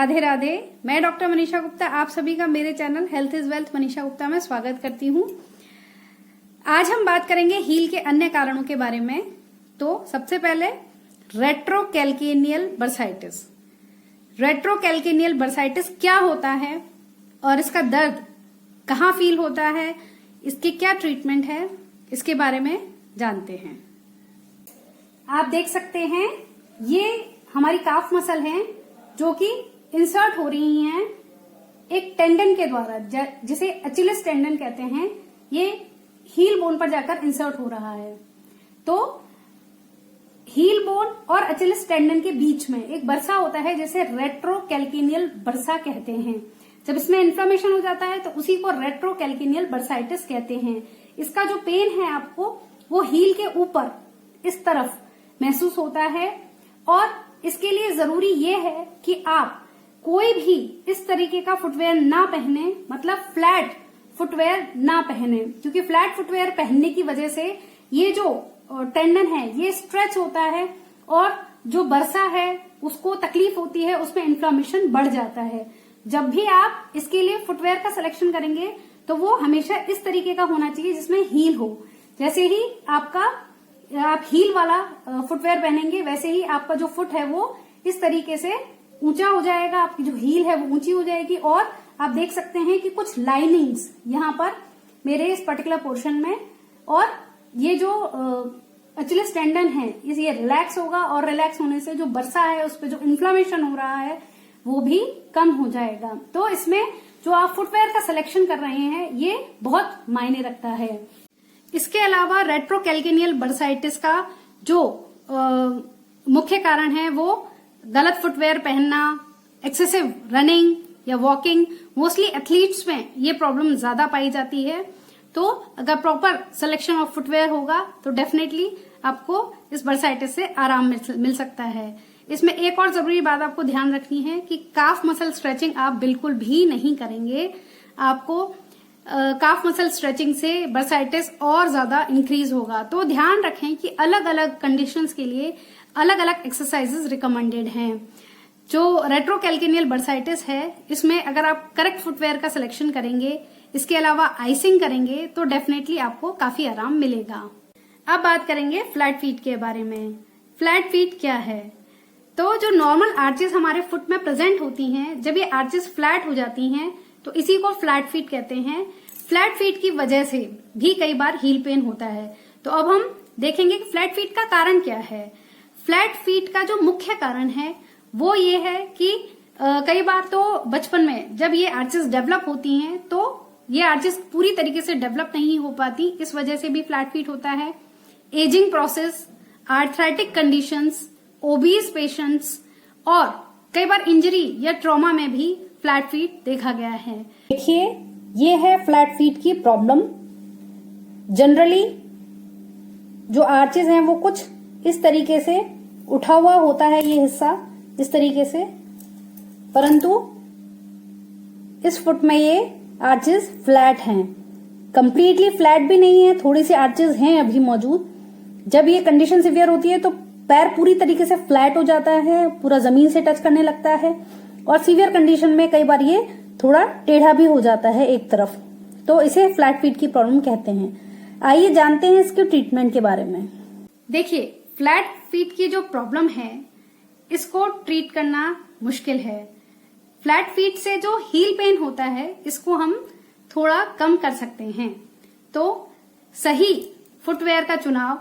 राधे राधे। मैं डॉक्टर मनीषा गुप्ता आप सभी का मेरे channel health is wealth Manisha Gupta में स्वागत करती हूँ। आज हम बात करेंगे हील के अन्य कारणों के बारे में। तो सबसे पहले रेट्रोकैल्केनियल बर्साइटिस। रेट्रोकैल्केनियल बर्साइटिस क्या होता है और इसका दर्द कहाँ फील होता है, इसकी क्या ट्रीटमेंट है, इसके बारे में जानते हैं। आप देख सकते हैं ये हमारी काफ मसल है जो कि इंसर्ट हो रही हैं एक टेंडन के द्वारा, जिसे अचिलिस टेंडन कहते हैं। ये हील बोन पर जाकर इंसर्ट हो रहा है। तो हील बोन और अचिलिस टेंडन के बीच में एक बर्सा होता है जिसे रेट्रोकैल्केनियल बर्सा कहते हैं। जब इसमें इन्फ्लेमेशन हो जाता है तो उसी को रेट्रोकैल्केनियल बर्साइटिस कहते हैं। इसका जो पेन है आपको वो हील के ऊपर इस तरफ महसूस होता है और इसके लिए जरूरी ये है कि आप कोई भी इस तरीके का फुटवेयर ना पहने, मतलब फ्लैट फुटवेयर ना पहने, क्योंकि फ्लैट फुटवेयर पहनने की वजह से ये जो टेंडन है ये स्ट्रेच होता है और जो बर्सा है उसको तकलीफ होती है, उसमें इन्फ्लेमेशन बढ़ जाता है। जब भी आप इसके लिए फुटवेयर का सिलेक्शन करेंगे तो वो हमेशा इस तरीके का होना चाहिए जिसमें हील हो। जैसे ही आप हील वाला फुटवेयर पहनेंगे वैसे ही आपका जो फुट है वो इस तरीके से ऊंचा हो जाएगा, आपकी जो हील है वो ऊंची हो जाएगी। और आप देख सकते हैं कि कुछ लाइनिंग्स यहाँ पर मेरे इस पर्टिकुलर पोर्शन में, और ये जो अचिलिस टेंडन है ये रिलैक्स होगा और रिलैक्स होने से जो बर्सा है उस पर जो इन्फ्लेमेशन हो रहा है वो भी कम हो जाएगा। तो इसमें जो आप फुटवेयर का सिलेक्शन कर रहे हैं ये बहुत मायने रखता है। इसके अलावा रेट्रोकैल्केनियल बर्साइटिस का जो मुख्य कारण है वो गलत फुटवेयर पहनना, एक्सेसिव रनिंग या वॉकिंग। मोस्टली एथलीट्स में ये प्रॉब्लम ज्यादा पाई जाती है। तो अगर प्रॉपर सिलेक्शन ऑफ फुटवेयर होगा तो डेफिनेटली आपको इस बर्साइटिस से आराम मिल सकता है। इसमें एक और जरूरी बात आपको ध्यान रखनी है कि काफ मसल स्ट्रेचिंग आप बिल्कुल भी नहीं करेंगे। आपको काफ मसल स्ट्रेचिंग से बर्साइटिस और ज्यादा इंक्रीज होगा। तो ध्यान रखें कि अलग अलग कंडीशंस के लिए अलग अलग एक्सरसाइजेस रिकमेंडेड हैं। जो रेट्रोकैल्केनियल बर्साइटिस है इसमें अगर आप करेक्ट फुटवेयर का सिलेक्शन करेंगे, इसके अलावा आइसिंग करेंगे तो डेफिनेटली आपको काफी आराम मिलेगा। अब बात करेंगे फ्लैट फीट के बारे में। फ्लैट फीट क्या है? तो जो नॉर्मल आर्चेस हमारे फुट में प्रेजेंट होती हैं, जब ये आर्चेस फ्लैट हो जाती हैं तो इसी को फ्लैट फीट कहते हैं। फ्लैट फीट की वजह से भी कई बार हील पेन होता है। तो अब हम देखेंगे कि फ्लैट फीट का कारण क्या है। फ्लैट फीट का जो मुख्य कारण है वो ये है कि कई बार तो बचपन में जब ये आर्चेस डेवलप होती हैं तो ये आर्चेस पूरी तरीके से डेवलप नहीं हो पाती, इस वजह से भी फ्लैट फीट होता है। Ageing process, arthritic conditions, obese patients और कई बार इंजरी या ट्रॉमा में भी फ्लैट फीट देखा गया है। देखिए ये है फ्लैट फीट की प्रॉब्लम। जनरली जो आर्चेस हैं वो कुछ इस तरीके से उठा हुआ होता है, ये हिस्सा इस तरीके से, परंतु इस फुट में ये आर्चेस फ्लैट हैं। कंप्लीटली फ्लैट भी नहीं है, थोड़ी सी आर्चेस हैं अभी मौजूद। जब ये कंडीशन सिवियर होती है तो पैर पूरी तरीके से फ्लैट हो जाता है, पूरा जमीन से टच करने लगता है, और सीवियर कंडीशन में कई बार ये थोड़ा टेढ़ा भी हो जाता है एक तरफ। तो इसे फ्लैट फीट की प्रॉब्लम कहते हैं। आइए जानते हैं इसके ट्रीटमेंट के बारे में। देखिए फ्लैट फीट की जो प्रॉब्लम है इसको ट्रीट करना मुश्किल है। फ्लैट फीट से जो हील पेन होता है इसको हम थोड़ा कम कर सकते हैं। तो सही फुटवेयर का चुनाव,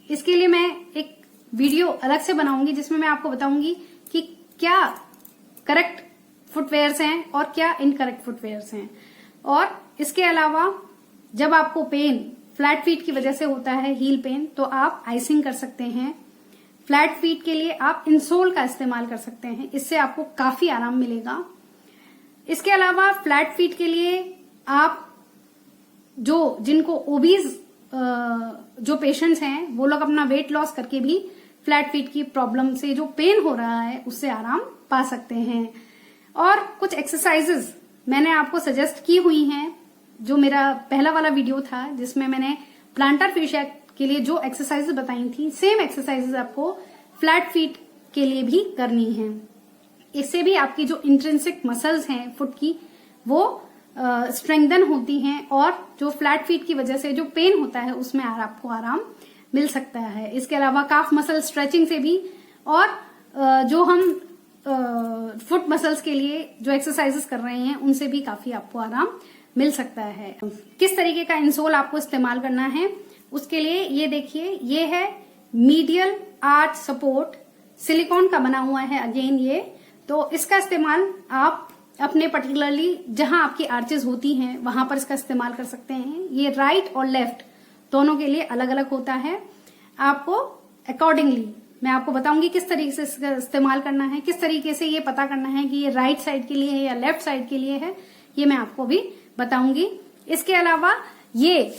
इसके लिए मैं एक वीडियो अलग से बनाऊंगी जिसमें मैं आपको बताऊंगी कि क्या करेक्ट फुटवेयर्स हैं और क्या इनकरेक्ट फुटवेयर्स हैं। और इसके अलावा जब आपको पेन फ्लैट फीट की वजह से होता है, हील पेन, तो आप आइसिंग कर सकते हैं। फ्लैट फीट के लिए आप इंसोल का इस्तेमाल कर सकते हैं, इससे आपको काफी आराम मिलेगा। इसके अलावा फ्लैट फीट के लिए आप जिनको ओबीज जो पेशेंट्स हैं वो लोग अपना वेट लॉस करके भी फ्लैट फीट की प्रॉब्लम से जो पेन हो रहा है उससे आराम पा सकते हैं। और कुछ एक्सरसाइजेज मैंने आपको सजेस्ट की हुई हैं। जो मेरा पहला वाला वीडियो था जिसमें मैंने प्लांटर फेशिया के लिए जो एक्सरसाइजेज बताई थी, सेम एक्सरसाइजेज आपको फ्लैट फीट के लिए भी करनी है। इससे भी आपकी जो इंट्रिंसिक मसल्स हैं फुट की वो स्ट्रेंथन होती हैं और जो फ्लैट फीट की वजह से जो पेन होता है उसमें आपको आराम मिल सकता है। इसके अलावा काफ मसल स्ट्रेचिंग से भी और जो हम फुट मसल्स के लिए जो एक्सरसाइजेस कर रहे हैं उनसे भी काफी आपको आराम मिल सकता है। किस तरीके का इंसोल आपको इस्तेमाल करना है उसके लिए ये देखिए, ये है मीडियल आर्च सपोर्ट, सिलिकॉन का बना हुआ है अगेन ये। तो इसका इस्तेमाल आप अपने पर्टिकुलरली जहां आपकी आर्चेस होती हैं वहां पर इसका इस्तेमाल कर सकते हैं। ये राइट और लेफ्ट दोनों के लिए अलग अलग होता है। आपको अकॉर्डिंगली मैं आपको बताऊंगी किस तरीके से इसका इस्तेमाल करना है, किस तरीके से ये पता करना है कि ये राइट साइड के लिए है या लेफ्ट साइड के लिए है, ये मैं आपको भी बताऊंगी। इसके अलावा ये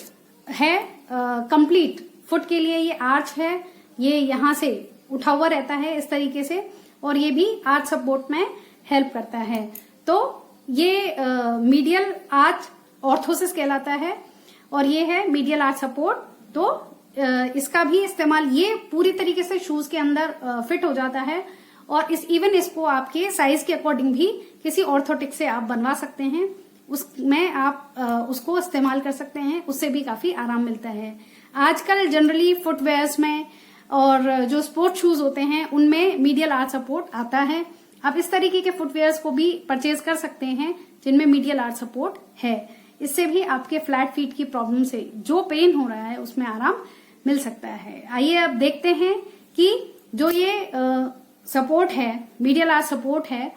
है कंप्लीट फुट के लिए, ये आर्च है, ये यहां से उठा हुआ रहता है इस तरीके से और ये भी आर्च सपोर्ट में हेल्प करता है। तो ये मीडियल आर्च ऑर्थोसिस कहलाता है और ये है मीडियल आर्च सपोर्ट। तो इसका भी इस्तेमाल ये पूरी तरीके से शूज के अंदर फिट हो जाता है और इवन इसको आपके साइज के अकॉर्डिंग भी किसी ऑर्थोटिक से आप बनवा सकते हैं, उसमें आप उसको इस्तेमाल कर सकते हैं, उससे भी काफी आराम मिलता है। आजकल जनरली फुटवेयर्स में और जो स्पोर्ट शूज होते हैं उनमें मीडियल आर्च सपोर्ट आता है। आप इस तरीके के फुटवेयर्स को भी परचेज कर सकते हैं जिनमें मीडियल आर्च सपोर्ट है। इससे भी आपके फ्लैट फीट की प्रॉब्लम से जो पेन हो रहा है उसमें आराम मिल सकता है। आइए अब देखते हैं कि जो ये सपोर्ट है, मीडियल आर्च सपोर्ट है,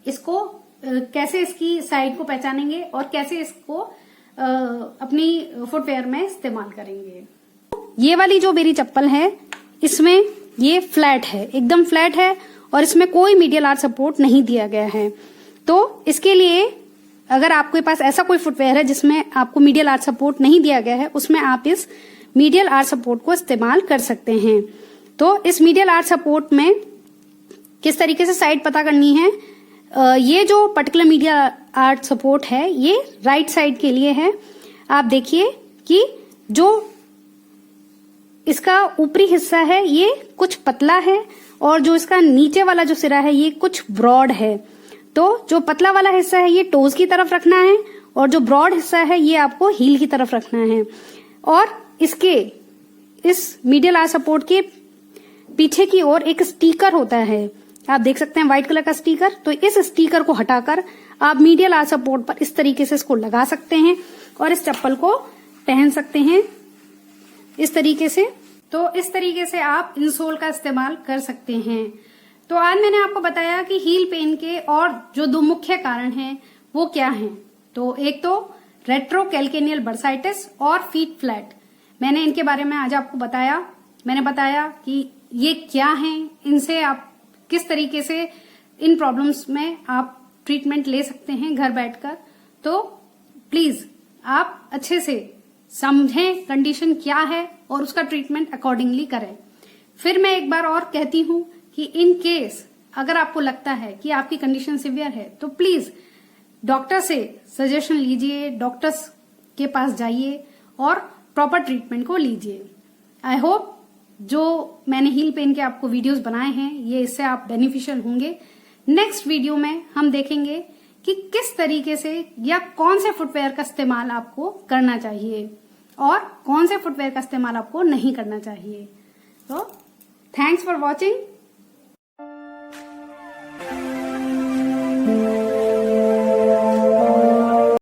इसको कैसे इसकी साइड को पहचानेंगे और कैसे इसको अपनी फुटवेयर में इस्तेमाल करेंगे। ये वाली जो मेरी चप्पल है इसमें ये फ्लैट है, एकदम फ्लैट है और इसमें कोई मीडियल आर्च सपोर्ट नहीं दिया गया है। तो इसके लिए अगर आपके पास ऐसा कोई फुटवेयर है जिसमें आपको मीडियल आर्च सपोर्ट नहीं दिया गया है, उसमें आप इस मीडियल आर्च सपोर्ट को इस्तेमाल कर सकते हैं। तो इस मीडियल आर्च सपोर्ट में किस तरीके से साइड पता करनी है, ये जो पर्टिकुलर मीडियल आर्च सपोर्ट है ये राइट साइड के लिए है। आप देखिए कि जो इसका ऊपरी हिस्सा है ये कुछ पतला है और जो इसका नीचे वाला जो सिरा है ये कुछ ब्रॉड है। तो जो पतला वाला हिस्सा है ये टोज की तरफ रखना है और जो ब्रॉड हिस्सा है ये आपको हील की तरफ रखना है। और इसके इस मीडियल आर्च सपोर्ट के पीछे की ओर एक स्टिकर होता है, आप देख सकते हैं व्हाइट कलर का स्टिकर। तो इस स्टिकर को हटाकर आप मीडियल आर्च सपोर्ट पर इस तरीके से इसको लगा सकते हैं और इस चप्पल को पहन सकते हैं इस तरीके से। तो इस तरीके से आप इंसोल का इस्तेमाल कर सकते हैं। तो आज मैंने आपको बताया कि हील पेन के और जो दो मुख्य कारण हैं वो क्या हैं। तो एक तो रेट्रोकैल्केनियल बर्साइटिस और फीट फ्लैट, मैंने इनके बारे में आज आपको बताया। मैंने बताया कि ये क्या हैं, इनसे आप किस तरीके से इन प्रॉब्लम्स में आप ट्रीटमेंट ले सकते हैं घर बैठकर। तो प्लीज आप अच्छे से समझें कंडीशन क्या है और उसका ट्रीटमेंट अकॉर्डिंगली करें। फिर मैं एक बार और कहती हूं कि इन केस अगर आपको लगता है कि आपकी कंडीशन सिवियर है तो प्लीज डॉक्टर से सजेशन लीजिए, डॉक्टर्स के पास जाइए और प्रॉपर ट्रीटमेंट को लीजिए। आई होप जो मैंने हील पेन के आपको वीडियोस बनाए हैं ये इससे आप बेनिफिशियल होंगे। नेक्स्ट वीडियो में हम देखेंगे कि किस तरीके से या कौन से फुटवेयर का इस्तेमाल आपको करना चाहिए और कौन से फुटवेयर का इस्तेमाल आपको नहीं करना चाहिए। तो थैंक्स फॉर वॉचिंग।